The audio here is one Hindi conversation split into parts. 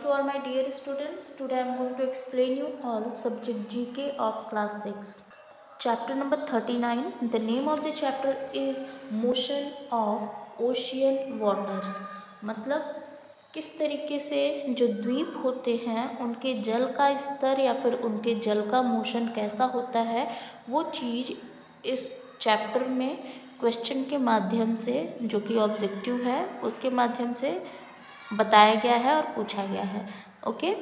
to all my dear students. Today I am going to explain you all subject GK of class 6. Chapter number 39. The name of the chapter is Motion of Ocean Waters. मतलब किस तरीके से जो द्वीप होते हैं उनके जल का स्तर या फिर उनके जल का मोशन कैसा होता है, वो चीज़ इस चैप्टर में क्वेश्चन के माध्यम से, जो कि ऑब्जेक्टिव है, उसके माध्यम से बताया गया है और पूछा गया है. Okay,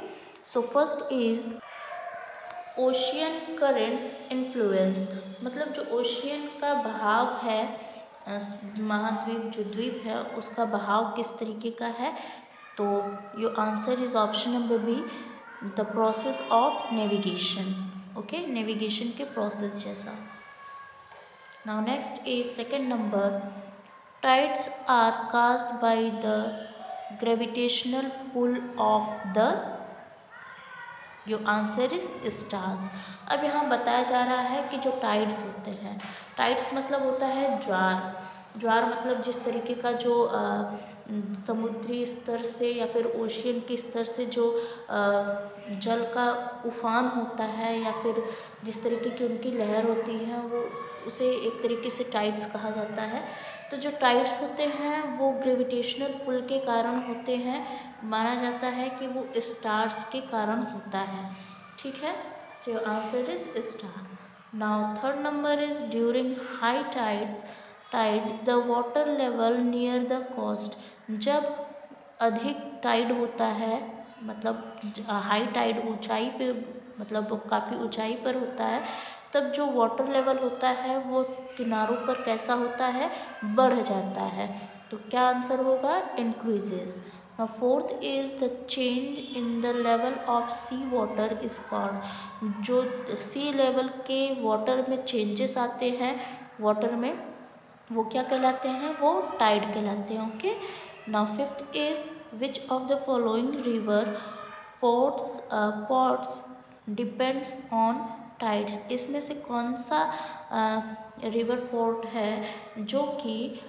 so first is ocean currents influence. मतलब जो ओशियन का बहाव है, महाद्वीप जो द्वीप है उसका बहाव किस तरीके का है. तो your answer is option number B, the process of navigation. Okay, navigation के प्रोसेस जैसा. Now next is second number, tides are caused by the gravitational pull of the. Your answer is stars. अब यहाँ बताया जा रहा है कि जो टाइड्स होते हैं, टाइड्स मतलब होता है ज्वार. ज्वार मतलब जिस तरीके का जो समुद्री स्तर से या फिर ओशियन के स्तर से जो जल का उफान होता है या फिर जिस तरीके की उनकी लहर होती है, वो उसे एक तरीके से टाइड्स कहा जाता है. तो जो टाइड्स होते हैं वो ग्रेविटेशनल पुल के कारण होते हैं. माना जाता है कि वो स्टार्स के कारण होता है. ठीक है, so your answer is star. Now third number is during high tide the water level near the coast. जब अधिक टाइड होता है, मतलब हाई टाइड ऊंचाई पे, मतलब काफ़ी ऊंचाई पर होता है, तब जो वाटर लेवल होता है वो किनारों पर कैसा होता है, बढ़ जाता है. तो क्या आंसर होगा, increases. Fourth is the change in the level of sea water is called. जो सी लेवल के वाटर में चेंजेस आते हैं वाटर में, वो क्या कहलाते हैं, वो टाइड कहलाते हैं. Okay, now fifth is which of the following river ports depends on tides. इसमें से कौन सा रिवर पोर्ट है जो कि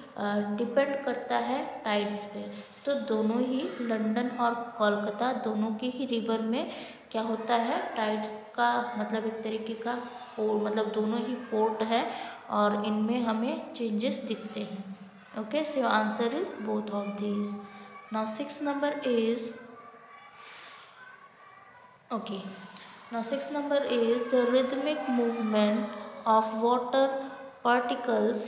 डिपेंड करता है टाइड्स पे. तो दोनों ही, लंदन और कोलकाता दोनों के ही रिवर में क्या होता है, टाइड्स का मतलब एक तरीके का मतलब दोनों ही पोर्ट है और इनमें हमें चेंजेस दिखते हैं. Okay, so answer is both of these. Now six number is Now sixth number is the rhythmic movement of water particles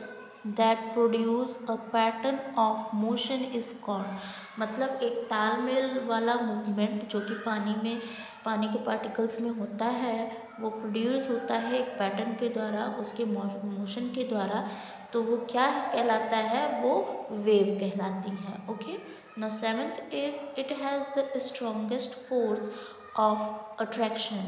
that produce a pattern of motion is called. मतलब एक तालमेल वाला मूवमेंट जो कि पानी के पार्टिकल्स में होता है, वो प्रोड्यूस होता है एक पैटर्न के द्वारा, उसके मोशन के द्वारा. तो वो क्या कहलाता है, वो वेव कहलाती है. Okay, now seventh is it has the strongest force of attraction.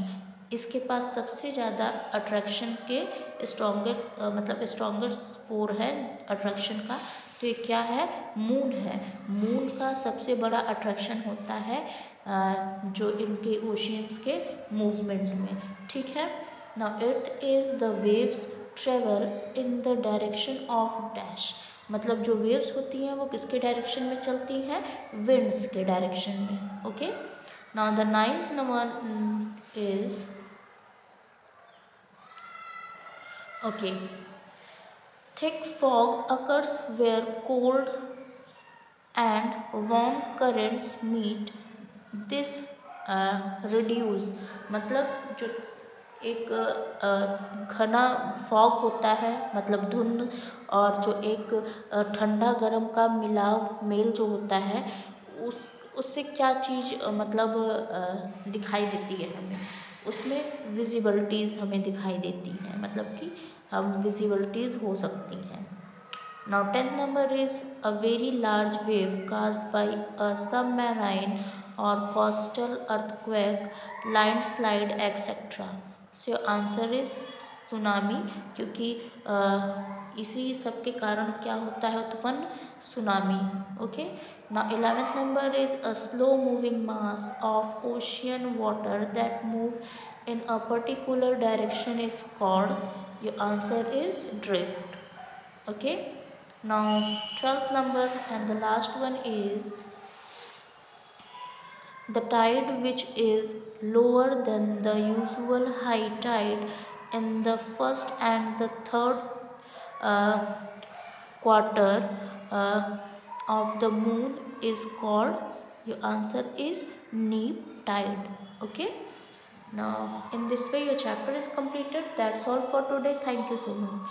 इसके पास सबसे ज़्यादा अट्रैक्शन के स्ट्रॉन्गेस्ट फोर है अट्रैक्शन का. तो ये क्या है, मून है. मून का सबसे बड़ा अट्रैक्शन होता है जो इनके ओशियंस के मूवमेंट में. ठीक है. Now eighth is the waves travel in the direction of dash. मतलब जो वेव्स होती हैं वो किसके डायरेक्शन में चलती हैं, विंड्स के डायरेक्शन में. Okay, now the ninth number is thick fog occurs where cold and warm currents meet. This reduce. मतलब जो एक घना फॉग होता है, मतलब धुंध, और जो एक ठंडा गर्म का मेल जो होता है, उससे क्या चीज़ मतलब दिखाई देती है हमें, उसमें विजिबिलिटीज़ हमें दिखाई देती हैं, मतलब कि हम विजिबिलिटीज़ हो सकती हैं. Now tenth number is a very large wave caused by a submarine और coastal earthquake, landslide etcetera. So answer is tsunami, क्योंकि इसी सब के कारण क्या होता है उत्पन्न, tsunami. Okay, now 11th number is a slow moving mass of ocean water that move in a particular direction is called. Your answer is drift. Okay, now 12th number and the last one is The tide which is lower than the usual high tide in the first and the third uh, quarter of the moon is called, your answer is neap tide. Okay, now in this way your chapter is completed. That's all for today. Thank you so much.